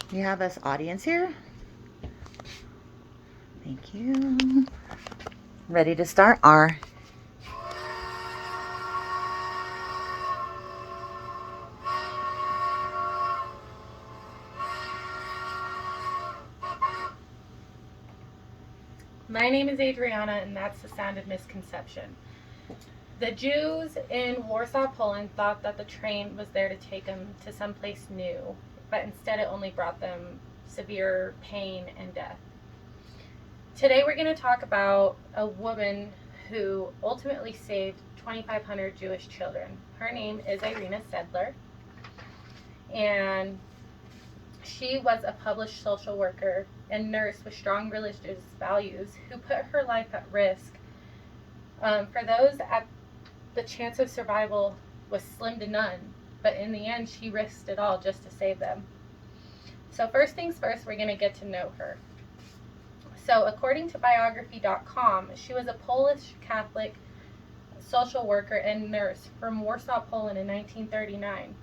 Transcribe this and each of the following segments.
You have us audience here. Thank you. Ready to start our My name is Adrianna, and that's the sound of misconception. The Jews in Warsaw, Poland thought that the train was there to take them to someplace new, but instead it only brought them severe pain and death. Today we're going to talk about a woman who ultimately saved 2,500 Jewish children. Her name is Irina Sedler, and she was a published social worker and nurse with strong religious values who put her life at risk. For those, the chance of survival was slim to none, but in the end, she risked it all just to save them. So first things first, we're going to get to know her. So according to biography.com, she was a Polish Catholic social worker and nurse from Warsaw, Poland in 1939.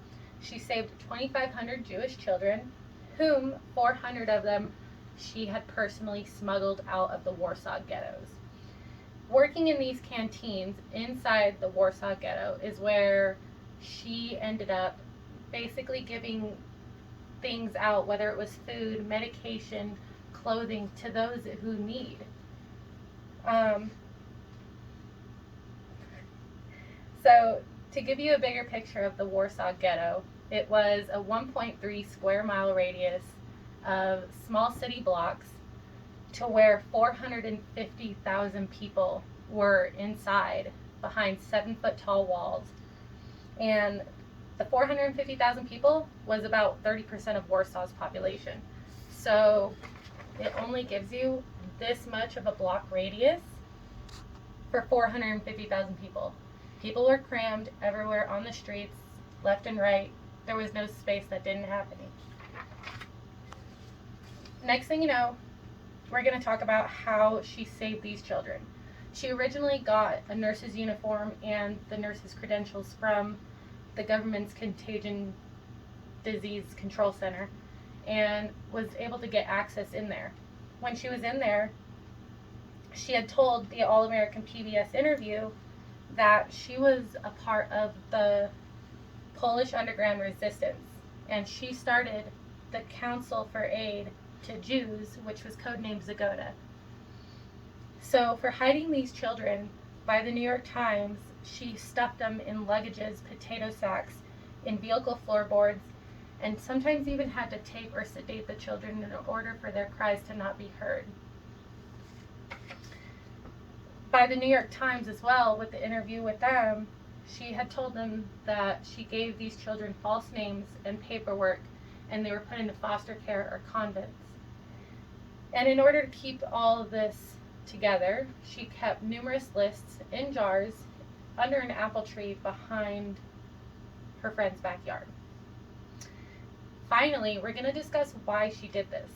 She saved 2,500 Jewish children, whom 400 of them she had personally smuggled out of the Warsaw ghettos. Working in these canteens inside the Warsaw ghetto is where she ended up basically giving things out, whether it was food, medication, clothing, to those who need. So to give you a bigger picture of the Warsaw ghetto, it was a 1.3 square mile radius of small city blocks to where 450,000 people were inside behind 7-foot tall walls. And the 450,000 people was about 30% of Warsaw's population. So it only gives you this much of a block radius for 450,000 people. People were crammed everywhere on the streets, left and right. There was no space that didn't have any. Next thing you know, we're going to talk about how she saved these children. She originally got a nurse's uniform and the nurse's credentials from the government's Contagion Disease Control Center and was able to get access in there. When she was in there, she had told the All-American PBS interview that she was a part of the Polish underground resistance, and she started the Council for Aid to Jews, which was codenamed Zagoda. So for hiding these children, by the New York Times, she stuffed them in luggages, potato sacks, in vehicle floorboards, and sometimes even had to tape or sedate the children in order for their cries to not be heard. By the New York Times as well, with the interview with them, she had told them that she gave these children false names and paperwork, and they were put into foster care or convents. And in order to keep all of this together, she kept numerous lists in jars under an apple tree behind her friend's backyard. Finally, we're going to discuss why she did this.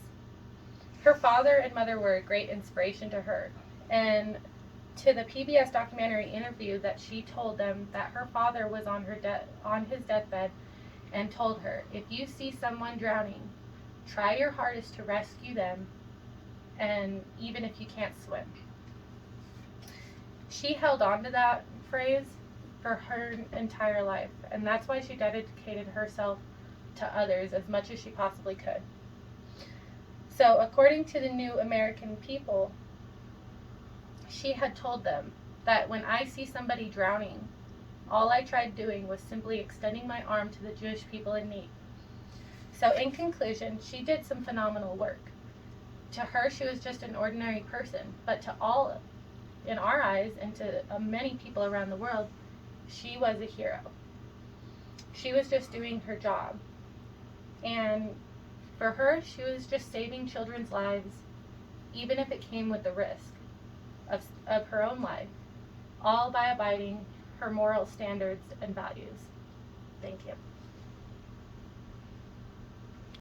Her father and mother were a great inspiration to her, and to the PBS documentary interview that she told them that her father was on his deathbed and told her, if you see someone drowning, try your hardest to rescue them, and even if you can't swim. She held on to that phrase for her entire life, and that's why she dedicated herself to others as much as she possibly could. So according to the New American People, she had told them that when I see somebody drowning, all I tried doing was simply extending my arm to the Jewish people in need. So in conclusion, she did some phenomenal work. To her, she was just an ordinary person, but to all, in our eyes, and to many people around the world, she was a hero. She was just doing her job. And for her, she was just saving children's lives, even if it came with the risk of her own life, all by abiding her moral standards and values. Thank you.